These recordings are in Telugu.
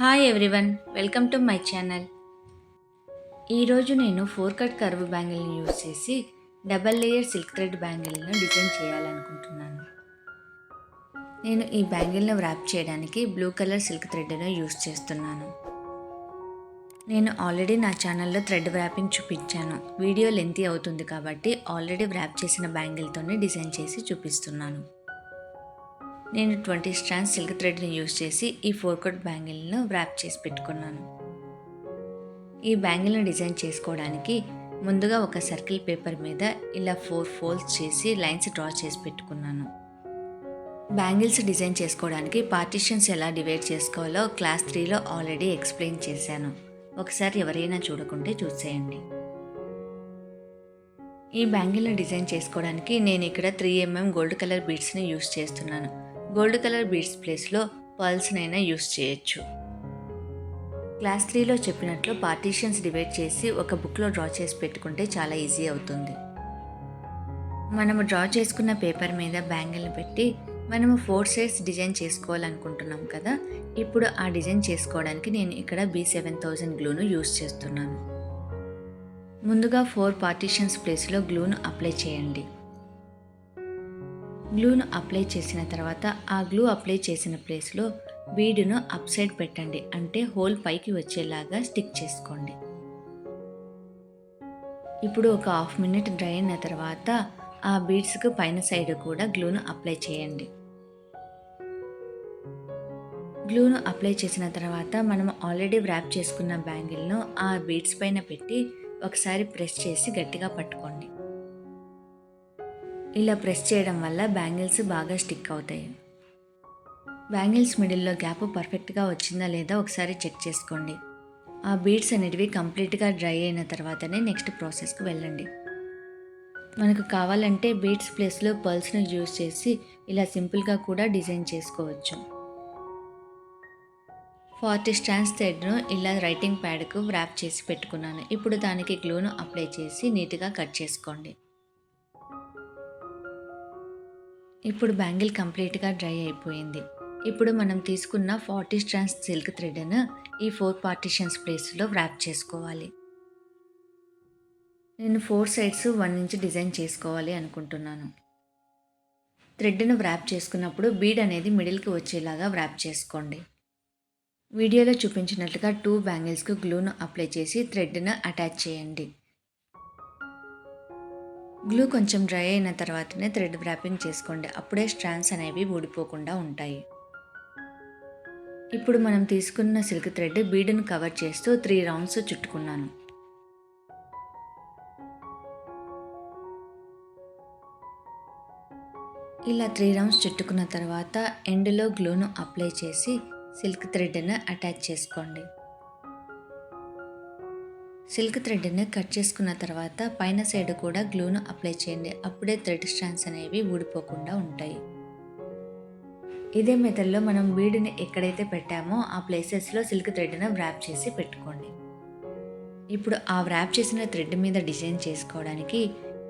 Hi everyone, welcome to my channel. ఈరోజు నేను 4 కట్ కర్వ్ బ్యాంగిల్ని యూస్ చేసి డబల్ లేయర్ సిల్క్ థ్రెడ్ బ్యాంగిల్ను డిజైన్ చేయాలనుకుంటున్నాను. నేను ఈ బ్యాంగిల్ను వ్రాప్ చేయడానికి బ్లూ కలర్ సిల్క్ థ్రెడ్ను యూస్ చేస్తున్నాను. నేను ఆల్రెడీ నా ఛానల్లో థ్రెడ్ వ్రాపింగ్ చూపించాను. వీడియో లెంతీ అవుతుంది కాబట్టి ఆల్రెడీ వ్రాప్ చేసిన బ్యాంగిల్తోనే డిజైన్ చేసి చూపిస్తున్నాను. నేను 20 స్ట్రాండ్స్ సిల్క్ థ్రెడ్ని యూస్ చేసి ఈ 4 కట్ బ్యాంగిల్ను వ్రాప్ చేసి పెట్టుకున్నాను. ఈ బ్యాంగిల్ను డిజైన్ చేసుకోవడానికి ముందుగా ఒక సర్కిల్ పేపర్ మీద ఇలా 4 ఫోల్డ్స్ చేసి లైన్స్ డ్రా చేసి పెట్టుకున్నాను. బ్యాంగిల్స్ డిజైన్ చేసుకోవడానికి పార్టిషన్స్ ఎలా డివైడ్ చేసుకోవాలో క్లాస్ 3లో ఆల్రెడీ ఎక్స్ప్లెయిన్ చేశాను. ఒకసారి ఎవరైనా చూడకుంటే చూసేయండి. ఈ బ్యాంగిల్ని డిజైన్ చేసుకోవడానికి నేను ఇక్కడ 3mm గోల్డ్ కలర్ బీడ్స్ని యూస్ చేస్తున్నాను. గోల్డ్ కలర్ బీడ్స్ ప్లేస్లో పర్ల్స్నైనా యూస్ చేయొచ్చు. క్లాస్ 3లో చెప్పినట్లు పార్టీషన్స్ డివైడ్ చేసి ఒక బుక్లో డ్రా చేసి పెట్టుకుంటే చాలా ఈజీ అవుతుంది. మనము డ్రా చేసుకున్న పేపర్ మీద బ్యాంగిల్ని పెట్టి మనము 4 సైడ్స్ డిజైన్ చేసుకోవాలనుకుంటున్నాం కదా. ఇప్పుడు ఆ డిజైన్ చేసుకోవడానికి నేను ఇక్కడ B7000 గ్లూను యూస్ చేస్తున్నాను. ముందుగా 4 పార్టీషన్స్ ప్లేస్లో గ్లూను అప్లై చేయండి. గ్లూను అప్లై చేసిన తర్వాత ఆ గ్లూ అప్లై చేసిన ప్లేస్లో బీడును అప్ సైడ్ పెట్టండి, అంటే హోల్ పైకి వచ్చేలాగా స్టిక్ చేసుకోండి. ఇప్పుడు ఒక హాఫ్ మినిట్ డ్రై అయిన తర్వాత ఆ బీడ్స్కు పైన సైడ్ కూడా గ్లూను అప్లై చేయండి. గ్లూను అప్లై చేసిన తర్వాత మనం ఆల్రెడీ వ్రాప్ చేసుకున్న బ్యాంగిల్ను ఆ బీడ్స్ పైన పెట్టి ఒకసారి ప్రెస్ చేసి గట్టిగా పట్టుకోండి. ఇలా ప్రెస్ చేయడం వల్ల బ్యాంగిల్స్ బాగా స్టిక్ అవుతాయి. బ్యాంగిల్స్ మిడిల్లో గ్యాప్ పర్ఫెక్ట్గా వచ్చిందా లేదా ఒకసారి చెక్ చేసుకోండి. ఆ బీడ్స్ అనేటివి కంప్లీట్గా డ్రై అయిన తర్వాతనే నెక్స్ట్ ప్రాసెస్కి వెళ్ళండి. మనకు కావాలంటే బీడ్స్ ప్లేస్లో పర్ల్స్ను యూస్ చేసి ఇలా సింపుల్గా కూడా డిజైన్ చేసుకోవచ్చు. 40 స్ట్రాండ్స్ థ్రెడ్ను ఇలా రైటింగ్ ప్యాడ్కు వ్రాప్ చేసి పెట్టుకున్నాను. ఇప్పుడు దానికి గ్లూను అప్లై చేసి నీట్గా కట్ చేసుకోండి. ఇప్పుడు బ్యాంగిల్ కంప్లీట్గా డ్రై అయిపోయింది. ఇప్పుడు మనం తీసుకున్న 40 స్ట్రాండ్స్ సిల్క్ థ్రెడ్ను ఈ 4 పార్టీషన్స్ ప్లేస్లో వ్రాప్ చేసుకోవాలి. నేను 4 సైడ్స్ 1 ఇంచ్ డిజైన్ చేసుకోవాలి అనుకుంటున్నాను. థ్రెడ్ను వ్రాప్ చేసుకున్నప్పుడు బీడ్ అనేది మిడిల్కి వచ్చేలాగా వ్రాప్ చేసుకోండి. వీడియోలో చూపించినట్లుగా 2 బ్యాంగిల్స్కు గ్లూను అప్లై చేసి థ్రెడ్ను అటాచ్ చేయండి. గ్లూ కొంచెం డ్రై అయిన తర్వాతనే థ్రెడ్ వ్రాపింగ్ చేసుకోండి, అప్పుడే స్ట్రాండ్స్ అనేవి ఊడిపోకుండా ఉంటాయి. ఇప్పుడు మనం తీసుకున్న సిల్క్ థ్రెడ్ బీడును కవర్ చేస్తూ 3 రౌండ్స్ చుట్టుకున్నాను. ఇలా 3 రౌండ్స్ చుట్టుకున్న తర్వాత ఎండ్లో గ్లూను అప్లై చేసి సిల్క్ థ్రెడ్ను అటాచ్ చేసుకోండి. సిల్క్ థ్రెడ్ని కట్ చేసుకున్న తర్వాత పైన సైడ్ కూడా గ్లూను అప్లై చేయండి, అప్పుడే థ్రెడ్ స్ట్రాండ్స్ అనేవి ఊడిపోకుండా ఉంటాయి. ఇదే మెథడ్లో మనం బీడ్ని ఎక్కడైతే పెట్టామో ఆ ప్లేసెస్లో సిల్క్ థ్రెడ్ను వ్రాప్ చేసి పెట్టుకోండి. ఇప్పుడు ఆ వ్రాప్ చేసిన థ్రెడ్ మీద డిజైన్ చేసుకోవడానికి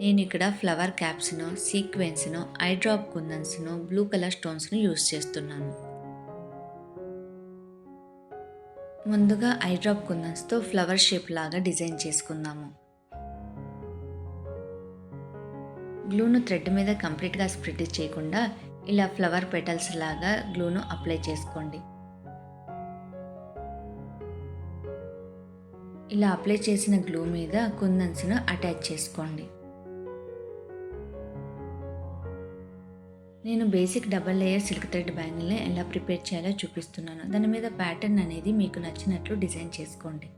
నేను ఇక్కడ ఫ్లవర్ క్యాప్స్ను, సీక్వెన్స్ను, ఐ డ్రాప్ కుందన్స్ను, బ్లూ కలర్ స్టోన్స్ను యూస్ చేస్తున్నాను. ముందుగా ఐ డ్రాప్ కుందన్స్తో ఫ్లవర్ షేప్ లాగా డిజైన్ చేసుకుందాము. గ్లూను థ్రెడ్ మీద కంప్లీట్గా స్ప్రెడ్ చేయకుండా ఇలా ఫ్లవర్ పెటల్స్ లాగా గ్లూను అప్లై చేసుకోండి. ఇలా అప్లై చేసిన గ్లూ మీద కుందన్స్ను అటాచ్ చేసుకోండి. నేను basic double layer silk thread బ్యాంగిల్ని ఎలా ప్రిపేర్ చేయాలో చూపిస్తున్నాను. దాని మీద ప్యాటర్న్ అనేది మీకు నచ్చినట్లు డిజైన్ చేసుకోండి.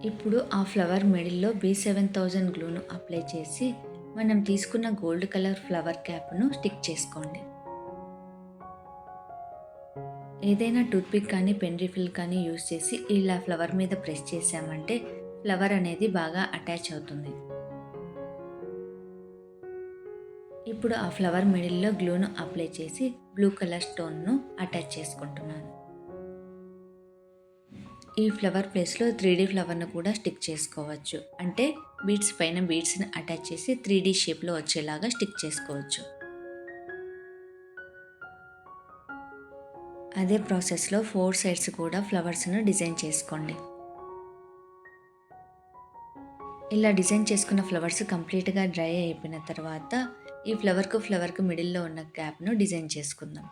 ఇప్పుడు ఆ ఫ్లవర్ మిడిల్లో B7000 గ్లూను అప్లై చేసి మనం తీసుకున్న గోల్డ్ కలర్ ఫ్లవర్ క్యాప్ను స్టిక్ చేసుకోండి. ఏదైనా టూత్పిక్ కానీ పెన్ రిఫిల్ కానీ యూస్ చేసి ఇలా ఫ్లవర్ మీద ప్రెస్ చేసామంటే ఫ్లవర్ అనేది బాగా అటాచ్ అవుతుంది. ఇప్పుడు ఆ ఫ్లవర్ మిడిల్లో గ్లూను అప్లై చేసి బ్లూ కలర్ స్టోన్ను అటాచ్ చేసుకుంటున్నాను. ఈ ఫ్లవర్ ప్లేస్లో 3D ఫ్లవర్ను కూడా స్టిక్ చేసుకోవచ్చు, అంటే బీడ్స్ పైన బీడ్స్ని అటాచ్ చేసి 3D షేప్లో వచ్చేలాగా స్టిక్ చేసుకోవచ్చు. అదే ప్రాసెస్లో 4 సైడ్స్ కూడా ఫ్లవర్స్ను డిజైన్ చేసుకోండి. ఇలా డిజైన్ చేసుకున్న ఫ్లవర్స్ కంప్లీట్గా డ్రై అయిపోయిన తర్వాత ఈ ఫ్లవర్కు మిడిల్లో ఉన్న గ్యాప్ను డిజైన్ చేసుకుందాం.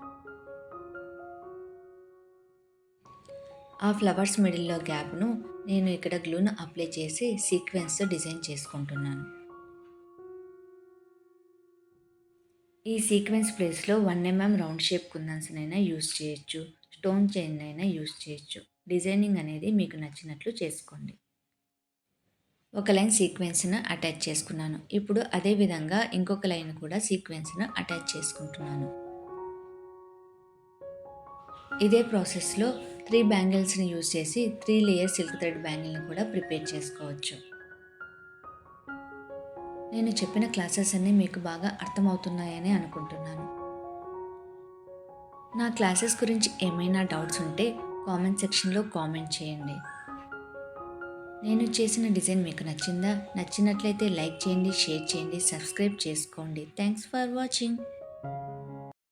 ఆ ఫ్లవర్స్ మిడిల్లో గ్యాప్ను నేను ఇక్కడ గ్లూను అప్లై చేసి సీక్వెన్స్తో డిజైన్ చేసుకుంటున్నాను. ఈ సీక్వెన్స్ ప్లేస్లో 1 mm రౌండ్ షేప్ కుందన్స్నైనా యూస్ చేయొచ్చు, స్టోన్ చైన్ అయినా యూస్ చేయొచ్చు. డిజైనింగ్ అనేది మీకు నచ్చినట్లు చేసుకోండి. ఒక లైన్ సీక్వెన్స్ను అటాచ్ చేసుకున్నాను. ఇప్పుడు అదే విధంగా ఇంకొక లైన్ కూడా సీక్వెన్స్ను అటాచ్ చేసుకుంటున్నాను. ఇదే ప్రాసెస్లో 3 బ్యాంగిల్స్ని యూస్ చేసి 3 లేయర్ సిల్క్ థ్రెడ్ బ్యాంగిల్ని కూడా ప్రిపేర్ చేసుకోవచ్చు. నేను చెప్పిన క్లాసెస్ అన్నీ మీకు బాగా అర్థమవుతున్నాయని అనుకుంటున్నాను. నా క్లాసెస్ గురించి ఏమైనా డౌట్స్ ఉంటే కామెంట్ సెక్షన్లో కామెంట్ చేయండి. నేను చేసిన డిజైన్ మీకు నచ్చిందా? నచ్చినట్లయితే లైక్ చేయండి, షేర్ చేయండి, సబ్స్క్రైబ్ చేసుకోండి. Thanks for watching.